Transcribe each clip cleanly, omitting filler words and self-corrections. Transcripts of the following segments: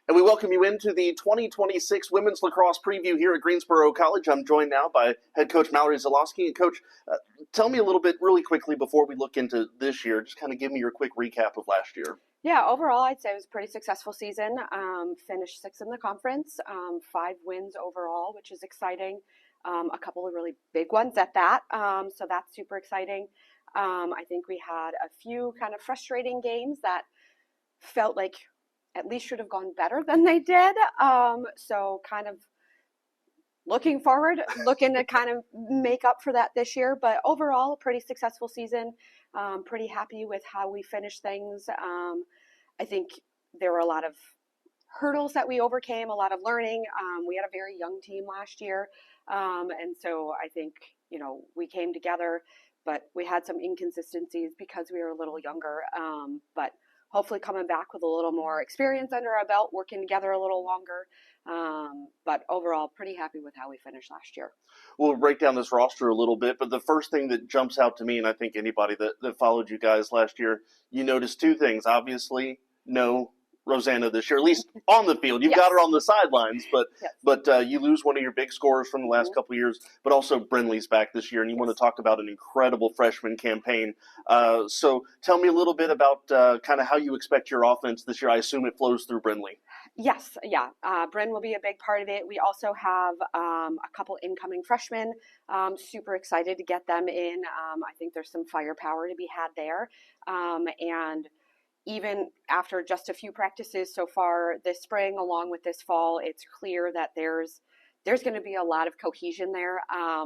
And we welcome you into the 2026 Women's Lacrosse Preview here at Greensboro College. I'm joined now by head coach Mallory Zalowski. And coach, tell me a little bit really quickly before we look into this year. Just kind of give me your quick recap of last year. Yeah, overall, I'd say it was a pretty successful season. Finished sixth in the conference, 5 wins overall, which is exciting. A couple of really big ones at that, so that's super exciting. I think we had a few kind of frustrating games that felt like at least should have gone better than they did. So kind of looking forward, looking to kind of make up for that this year. But overall, a pretty successful season. Pretty happy with how we finished things. I think there were a lot of hurdles that we overcame, a lot of learning. We had a very young team last year. And so I think, we came together, but we had some inconsistencies because we were a little younger. But hopefully coming back with a little more experience under our belt, working together a little longer. But overall, pretty happy with how we finished last year. We'll break down this roster a little bit, but the first thing that jumps out to me, and I think anybody that followed you guys last year, you noticed two things. Obviously, no Rosanna this year, at least on the field. You've got her on the sidelines, but you lose one of your big scorers from the last couple of years, but also Brinley's back this year, and you want to talk about an incredible freshman campaign. So tell me a little bit about kind of how you expect your offense this year. I assume it flows through Brinley. Yes, yeah. Bryn will be a big part of it. We also have a couple incoming freshmen. Super excited to get them in. I think there's some firepower to be had there. And even after just a few practices so far this spring, along with this fall, it's clear that there's going to be a lot of cohesion there,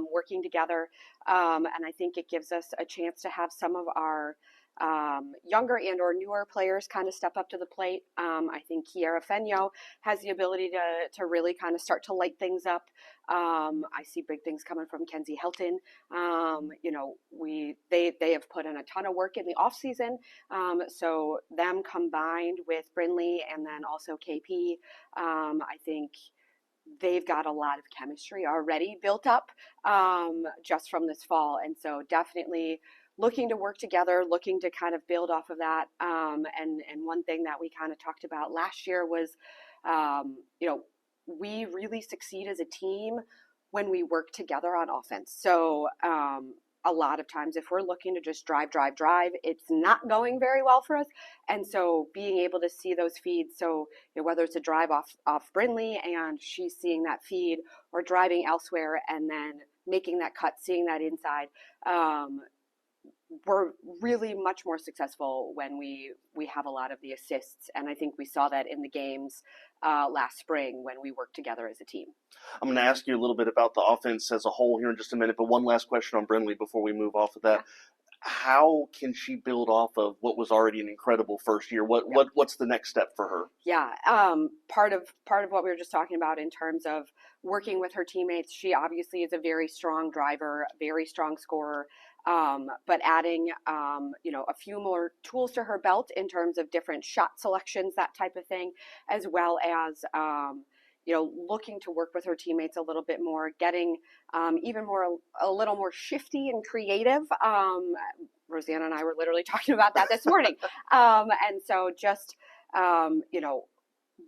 working together. And I think it gives us a chance to have some of our younger and or newer players kind of step up to the plate. I think Kiara Fenyo has the ability to really kind of start to light things up. I see big things coming from Kenzie Helton. They have put in a ton of work in the off season. So them combined with Brinley and then also KP, I think they've got a lot of chemistry already built up just from this fall. And so definitely looking to work together, looking to kind of build off of that. And one thing that we kind of talked about last year was, we really succeed as a team when we work together on offense. So a lot of times if we're looking to just drive, it's not going very well for us. And so being able to see those feeds, so whether it's a drive off Brinley and she's seeing that feed, or driving elsewhere and then making that cut, seeing that inside, we're really much more successful when we have a lot of the assists. And I think we saw that in the games last spring when we worked together as a team. I'm going to ask you a little bit about the offense as a whole here in just a minute, but one last question on Brinley before we move off of that. Yeah. How can she build off of what was already an incredible first year? What's the next step for her? Yeah, part of what we were just talking about in terms of working with her teammates. She obviously is a very strong driver, very strong scorer. But adding, a few more tools to her belt in terms of different shot selections, that type of thing, as well as, looking to work with her teammates a little bit more, getting a little more shifty and creative. Rosanna and I were literally talking about that this morning. And so just,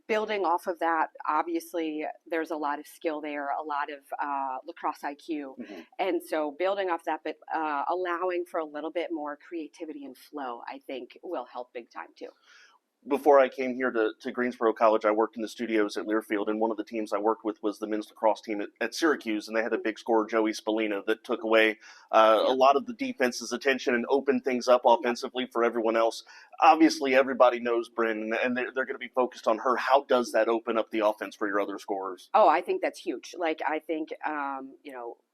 building off of that, obviously there's a lot of skill there, a lot of lacrosse IQ. Mm-hmm. And so building off that, but allowing for a little bit more creativity and flow, I think will help big time too. Before I came here to Greensboro College, I worked in the studios at Learfield, and one of the teams I worked with was the men's lacrosse team at Syracuse, and they had a big scorer, Joey Spallina, that took away a lot of the defense's attention and opened things up offensively for everyone else. Obviously, everybody knows Bryn, and they're going to be focused on her. How does that open up the offense for your other scorers? Oh, I think that's huge. I think,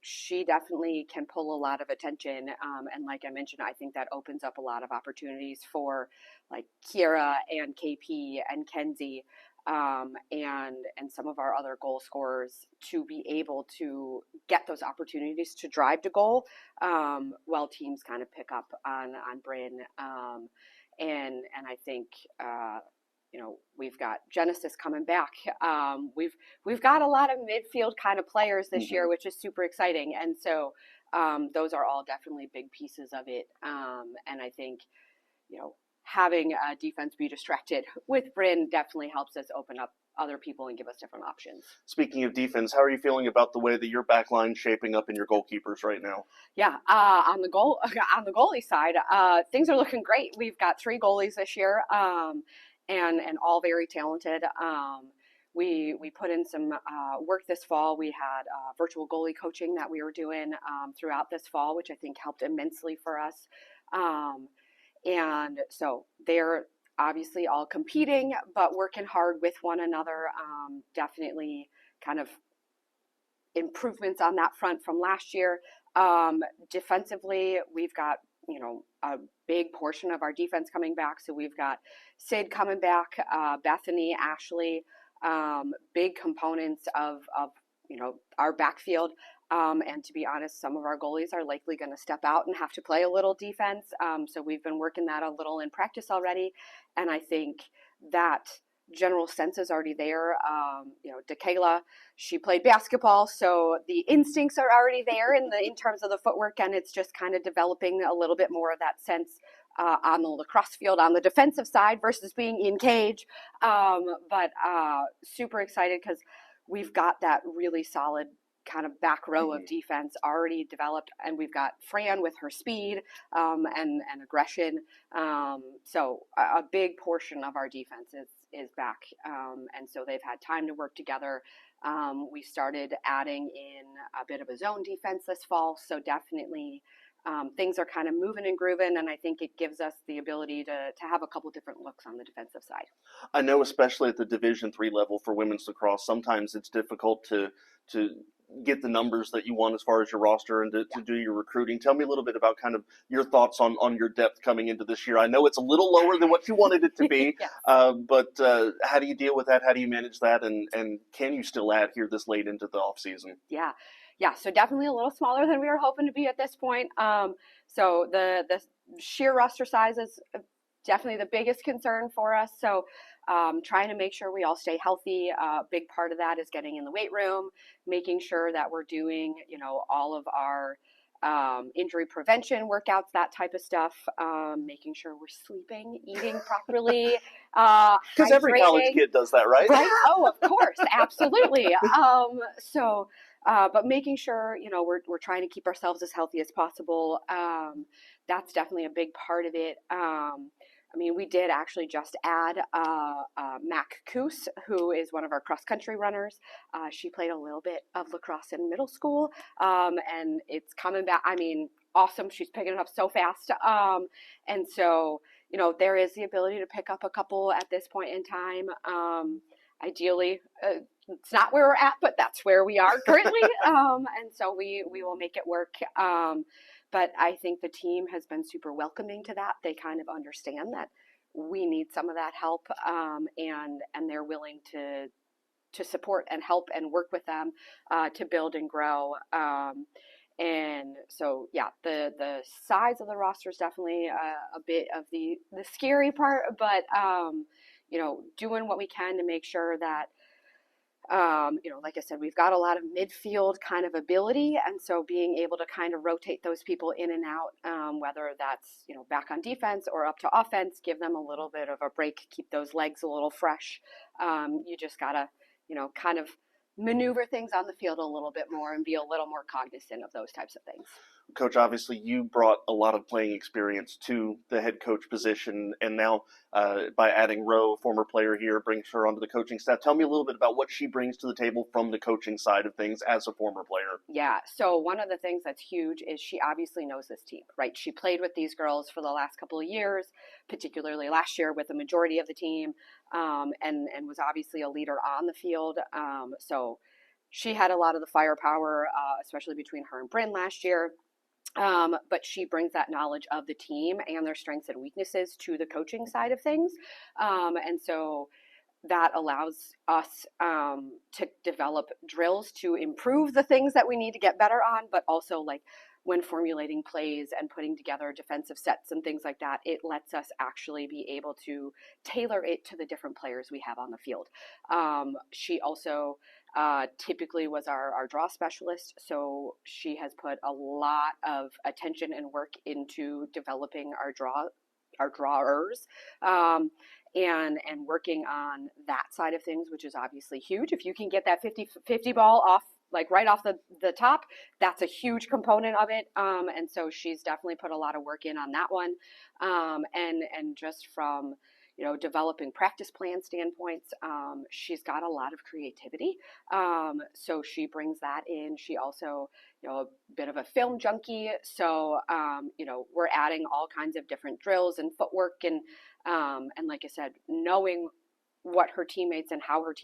she definitely can pull a lot of attention. And like I mentioned, I think that opens up a lot of opportunities for like Kiera and KP and Kenzie and some of our other goal scorers to be able to get those opportunities to drive to goal while teams kind of pick up on Bryn. And I think, we've got Genesis coming back. We've got a lot of midfield kind of players this year, which is super exciting. And so those are all definitely big pieces of it. And I think, having defense be distracted with Bryn definitely helps us open up other people and give us different options. Speaking of defense, how are you feeling about the way that your back line's shaping up and your goalkeepers right now? Yeah, on the goalie side, things are looking great. We've got 3 goalies this year, and all very talented. We put in some work this fall. We had virtual goalie coaching that we were doing throughout this fall, which I think helped immensely for us. And so they're obviously all competing, but working hard with one another. Definitely kind of improvements on that front from last year. Defensively, we've got, a big portion of our defense coming back. So we've got Sid coming back, Bethany, Ashley, big components of our backfield. And to be honest, some of our goalies are likely going to step out and have to play a little defense. So we've been working that a little in practice already. And I think that general sense is already there. DeKayla, she played basketball, so the instincts are already there in terms of the footwork, and it's just kind of developing a little bit more of that sense on the lacrosse field on the defensive side versus being in cage. But super excited because we've got that really solid kind of back row of defense already developed, and we've got Fran with her speed and aggression. So a big portion of our defense is back, and so they've had time to work together. We started adding in a bit of a zone defense this fall, so definitely things are kind of moving and grooving, and I think it gives us the ability to have a couple different looks on the defensive side. I know, especially at the Division III level for women's lacrosse, sometimes it's difficult to get the numbers that you want as far as your roster and to do your recruiting. Tell me a little bit about kind of your thoughts on your depth coming into this year. I know it's a little lower than what you wanted it to be, Yeah. but how do you deal with that? How do you manage that? And can you still add here this late into the off season? Yeah, so definitely a little smaller than we were hoping to be at this point. So the sheer roster size is definitely the biggest concern for us. So trying to make sure we all stay healthy. A big part of that is getting in the weight room, making sure that we're doing, all of our injury prevention workouts, that type of stuff, making sure we're sleeping, eating properly, because every college kid does that, right? Right. Oh, of course. Absolutely. But making sure, we're trying to keep ourselves as healthy as possible. That's definitely a big part of it. We did actually just add Mac Coos, who is one of our cross-country runners. She played a little bit of lacrosse in middle school, and it's coming back. Awesome. She's picking it up so fast. And so, there is the ability to pick up a couple at this point in time. Ideally, it's not where we're at, but that's where we are currently. And so we will make it work. But I think the team has been super welcoming to that. They kind of understand that we need some of that help, and they're willing to support and help and work with them to build and grow. And so, yeah, the size of the roster is definitely a bit of the scary part, but doing what we can to make sure that like I said, we've got a lot of midfield kind of ability, and so being able to kind of rotate those people in and out, whether that's back on defense or up to offense, give them a little bit of a break, keep those legs a little fresh. You just gotta kind of maneuver things on the field a little bit more and be a little more cognizant of those types of things. Coach, obviously you brought a lot of playing experience to the head coach position, and now by adding Roe, former player here, brings her onto the coaching staff. Tell me a little bit about what she brings to the table from the coaching side of things as a former player. Yeah, so one of the things that's huge is she obviously knows this team, right? She played with these girls for the last couple of years, particularly last year with the majority of the team, and was obviously a leader on the field. So she had a lot of the firepower, especially between her and Bryn last year. But she brings that knowledge of the team and their strengths and weaknesses to the coaching side of things. And so that allows us to develop drills to improve the things that we need to get better on, but also like when formulating plays and putting together defensive sets and things like that, it lets us actually be able to tailor it to the different players we have on the field. She also typically was our draw specialist, so she has put a lot of attention and work into developing our draw our drawers. And working on that side of things, which is obviously huge. If you can get that 50-50 ball off, like right off the top, that's a huge component of it. And so she's definitely put a lot of work in on that one. And just from, developing practice plan standpoints, she's got a lot of creativity. So she brings that in. She also, a bit of a film junkie. So, we're adding all kinds of different drills and footwork and like I said, knowing what her teammates and how her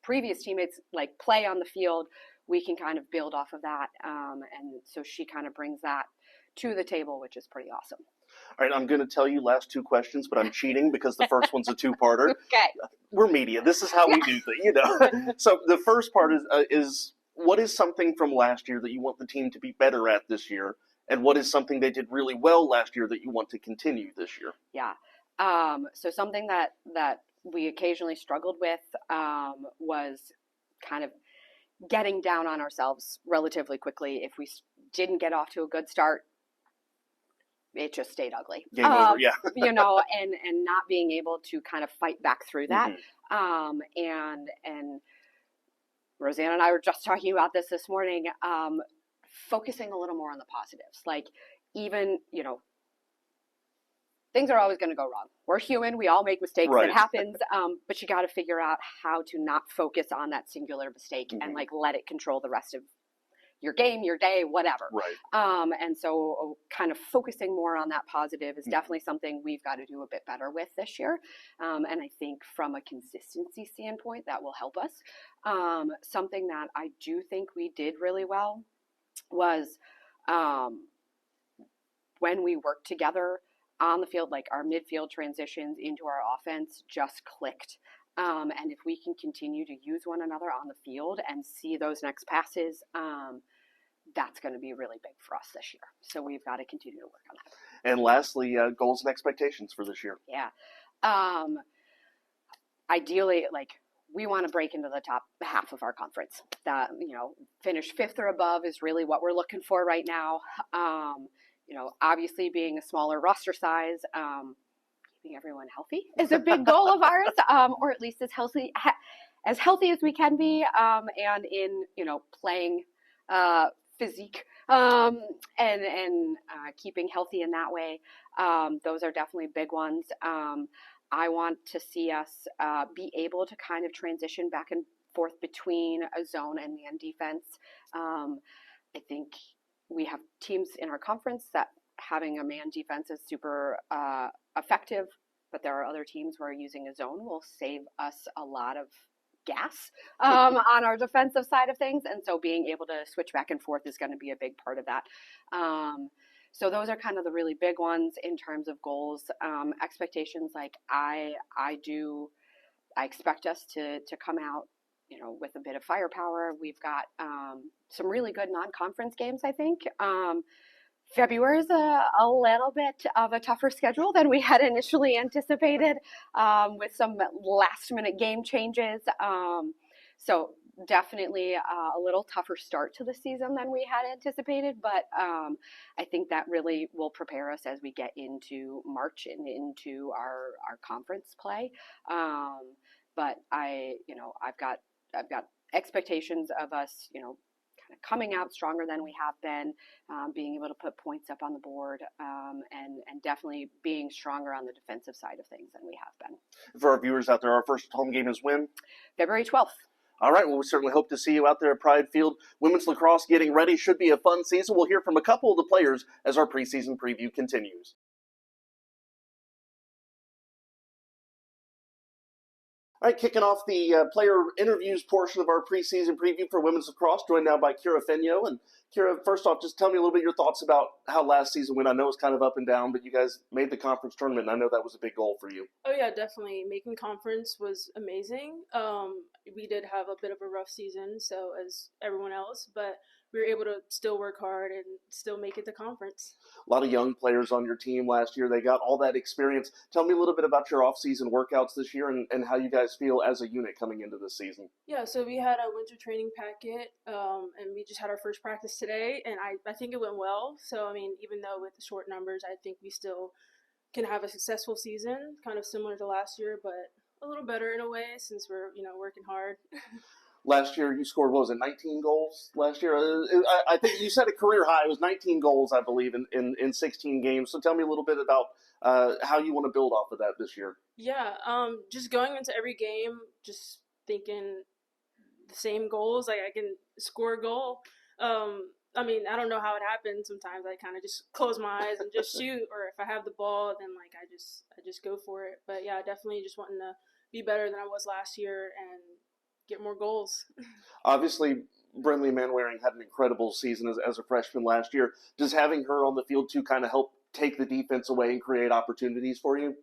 previous teammates like play on the field, we can kind of build off of that. And so she kind of brings that to the table, which is pretty awesome. All right, I'm going to tell you last two questions, but I'm cheating because the first one's a two-parter. Okay. We're media. This is how we do things, So the first part is what is something from last year that you want the team to be better at this year, and what is something they did really well last year that you want to continue this year? Yeah. So something that we occasionally struggled with was kind of getting down on ourselves relatively quickly. If we didn't get off to a good start, it just stayed ugly. Game over, yeah. And not being able to kind of fight back through that. And Rosanna and I were just talking about this morning, focusing a little more on the positives. Like even, things are always going to go wrong. We're human. We all make mistakes. Right. It happens. But you got to figure out how to not focus on that singular mistake and like let it control the rest of your game, your day, whatever. Right. And so kind of focusing more on that positive is definitely something we've got to do a bit better with this year. And I think from a consistency standpoint, that will help us. Something that I do think we did really well was when we worked together on the field, like our midfield transitions into our offense just clicked. And if we can continue to use one another on the field and see those next passes, that's going to be really big for us this year. So we've got to continue to work on that. And lastly, goals and expectations for this year. Yeah. Ideally, like we want to break into the top half of our conference. That, finish 5th or above is really what we're looking for right now. Obviously being a smaller roster size, keeping everyone healthy is a big goal of ours, or at least as healthy as we can be, and in, playing physique, and keeping healthy in that way. Those are definitely big ones. I want to see us be able to kind of transition back and forth between a zone and man defense. I think we have teams in our conference that having a man defense is super effective, but there are other teams where using a zone will save us a lot of gas on our defensive side of things. And so being able to switch back and forth is going to be a big part of that. So those are kind of the really big ones in terms of goals. Expectations, like I expect us to come out, with a bit of firepower. We've got some really good non-conference games, I think. February is a little bit of a tougher schedule than we had initially anticipated, with some last-minute game changes. So definitely a little tougher start to the season than we had anticipated, but I think that really will prepare us as we get into March and into our conference play. But I've got expectations of us, kind of coming out stronger than we have been, being able to put points up on the board, and definitely being stronger on the defensive side of things than we have been. For our viewers out there, our first home game is when? February 12th. All right, well, we certainly hope to see you out there at Pride Field. Women's lacrosse getting ready. Should be a fun season. We'll hear from a couple of the players as our preseason preview continues. All right, kicking off the player interviews portion of our preseason preview for women's lacrosse, joined now by Kira Fenyo. And Kira, first off, just tell me a little bit your thoughts about how last season went. I know it was kind of up and down, but you guys made the conference tournament, and I know that was a big goal for you. Oh, yeah, definitely. Making conference was amazing. We did have a bit of a rough season, so as everyone else, but we were able to still work hard and still make it to conference. A lot of young players on your team last year. They got all that experience. Tell me a little bit about your off-season workouts this year and how you guys feel as a unit coming into this season. Yeah, so we had a winter training packet, and we just had our first practice today, and I think it went well. So, I mean, even though with the short numbers, I think we still can have a successful season, kind of similar to last year, but a little better in a way since we're working hard. Last year, you scored, what was it, 19 goals last year? I think you said a career high. It was 19 goals, I believe, in 16 games. So tell me a little bit about how you want to build off of that this year. Yeah, just going into every game, just thinking the same goals. Like I can score a goal. I mean, I don't know how it happens. Sometimes I kind of just close my eyes and just shoot, or if I have the ball, then like I just go for it. But yeah, definitely just wanting to be better than I was last year and get more goals. Obviously, Brinley Manwaring had an incredible season as a freshman last year. Does having her on the field too kind of help take the defense away and create opportunities for you?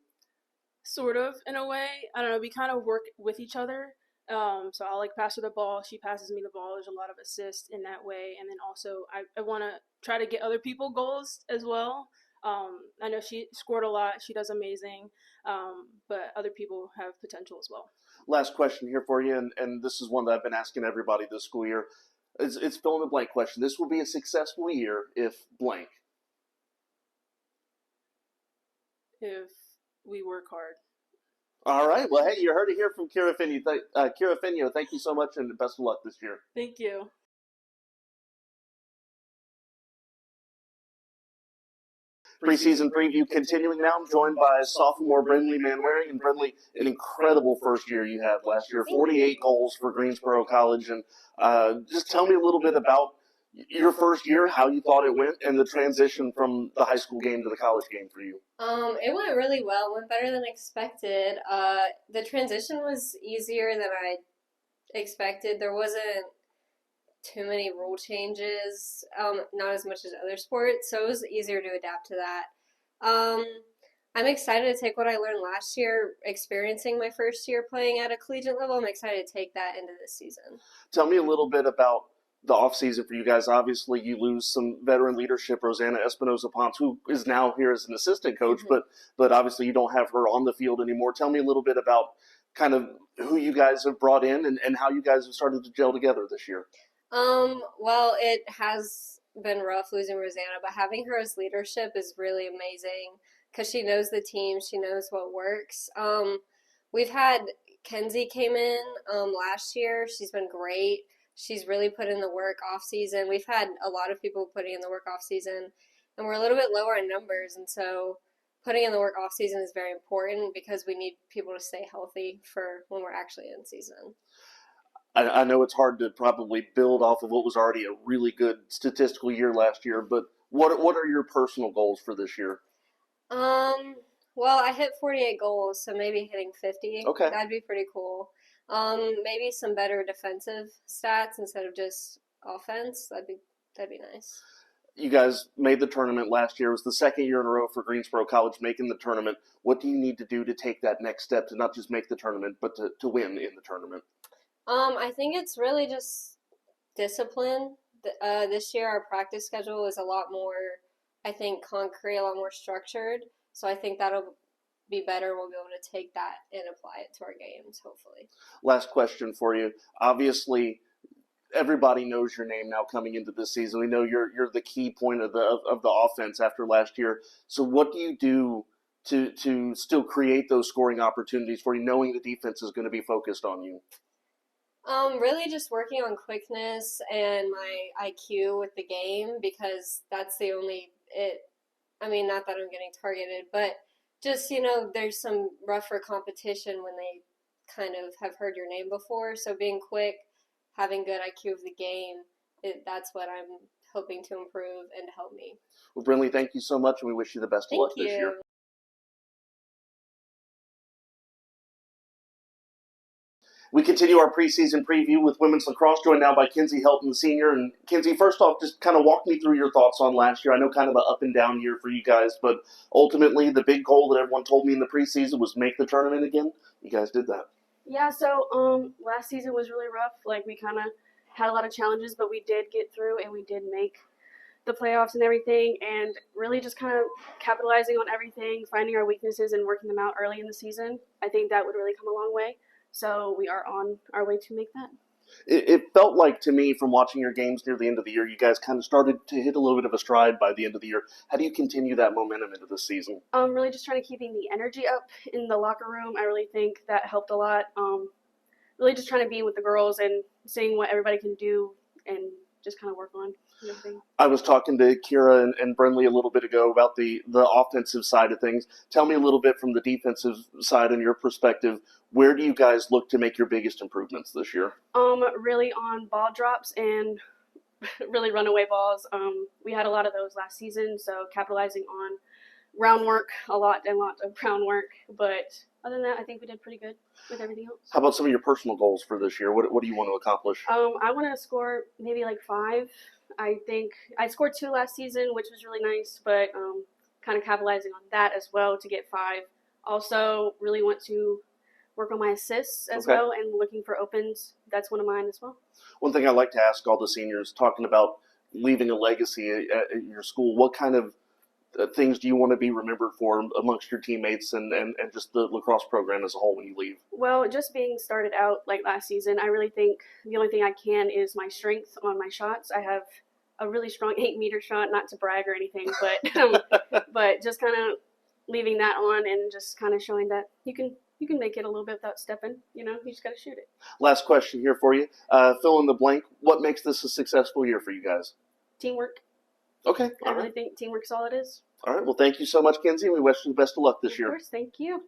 Sort of, in a way. I don't know. We kind of work with each other. So I'll like pass her the ball. She passes me the ball. There's a lot of assist in that way. And then also I want to try to get other people goals as well. I know she scored a lot. She does amazing. But other people have potential as well. Last question here for you, and this is one that I've been asking everybody this school year. It's fill in the blank question. This will be a successful year if blank. If we work hard. All right. Well, hey, you heard it here from Kira Finio. Kira Finio, thank you so much, and best of luck this year. Thank you. Preseason preview continuing now. I'm joined by sophomore Brinley Manwaring. And Brinley, an incredible first year you had last year, 48 goals for Greensboro College. And just tell me a little bit about your first year, how you thought it went, and the transition from the high school game to the college game for you. It went really well. It went better than expected. The transition was easier than I expected. There wasn't too many rule changes, not as much as other sports, so it was easier to adapt to that. I'm excited to take what I learned last year, experiencing my first year playing at a collegiate level. I'm excited to take that into this season. Tell me a little bit about the offseason for you guys. Obviously, you lose some veteran leadership, Rosanna Espinosa-Ponce, who is now here as an assistant coach, but obviously you don't have her on the field anymore. Tell me a little bit about kind of who you guys have brought in and how you guys have started to gel together this year. Well, it has been rough losing Rosanna, but having her as leadership is really amazing because she knows the team, she knows what works. We've had Kenzie came in last year. She's been great. She's really put in the work off season. We've had a lot of people putting in the work off season, and we're a little bit lower in numbers, and so putting in the work off season is very important because we need people to stay healthy for when we're actually in season. I know it's hard to probably build off of what was already a really good statistical year last year, but what are your personal goals for this year? Well, I hit 48 goals, so maybe hitting 50. Okay. That'd be pretty cool. Maybe some better defensive stats instead of just offense. That'd be nice. You guys made the tournament last year. It was the second year in a row for Greensboro College making the tournament. What do you need to do to take that next step to not just make the tournament, but to win in the tournament? I think it's really just discipline. This year our practice schedule is a lot more, I think, concrete, a lot more structured. So I think that'll be better. We'll be able to take that and apply it to our games, hopefully. Last question for you. Obviously, everybody knows your name now coming into this season. We know you're the key point of the offense after last year. So what do you do to still create those scoring opportunities for you, knowing the defense is going to be focused on you? Really just working on quickness and my IQ with the game because that's the only not that I'm getting targeted, but just, there's some rougher competition when they kind of have heard your name before. So being quick, having good IQ of the game, that's what I'm hoping to improve and to help me. Well, Brinley, thank you so much, and we wish you the best of luck this year. We continue our preseason preview with women's lacrosse, joined now by Kinsey Helton, the senior. And Kinsey, first off, just kind of walk me through your thoughts on last year. I know kind of an up and down year for you guys, but ultimately the big goal that everyone told me in the preseason was make the tournament again. You guys did that. Yeah, so last season was really rough. Like, we kind of had a lot of challenges, but we did get through and we did make the playoffs and everything, and really just kind of capitalizing on everything, finding our weaknesses and working them out early in the season. I think that would really come a long way. So we are on our way to make that. It felt like to me from watching your games near the end of the year, you guys kind of started to hit a little bit of a stride by the end of the year. How do you continue that momentum into the season? Really just trying to keeping the energy up in the locker room. I really think that helped a lot. Really just trying to be with the girls and seeing what everybody can do and just kind of work on everything. I was talking to Kira and Brenly a little bit ago about the offensive side of things. Tell me a little bit from the defensive side and your perspective. Where do you guys look to make your biggest improvements this year? Really on ball drops and really runaway balls. We had a lot of those last season, so capitalizing on groundwork, a lot of groundwork. But other than that, I think we did pretty good with everything else. How about some of your personal goals for this year? What do you want to accomplish? I want to score maybe like 5. I think I scored 2 last season, which was really nice, but kind of capitalizing on that as well to get 5. Also, really want to work on my assists as well and looking for opens. That's one of mine as well. One thing I like to ask all the seniors, talking about leaving a legacy at your school, what kind of things do you want to be remembered for amongst your teammates and just the lacrosse program as a whole when you leave? Well, just being started out like last season, I really think the only thing I can is my strength on my shots. I have a really strong 8-meter shot, not to brag or anything, but but just kind of leaving that on and just kind of showing that you can make it a little bit without stepping. You just got to shoot it. Last question here for you. Fill in the blank. What makes this a successful year for you guys? Teamwork. Okay. I really think teamwork's all it is. All right. Well, thank you so much, Kenzie. We wish you the best of luck this year. Of course. Thank you.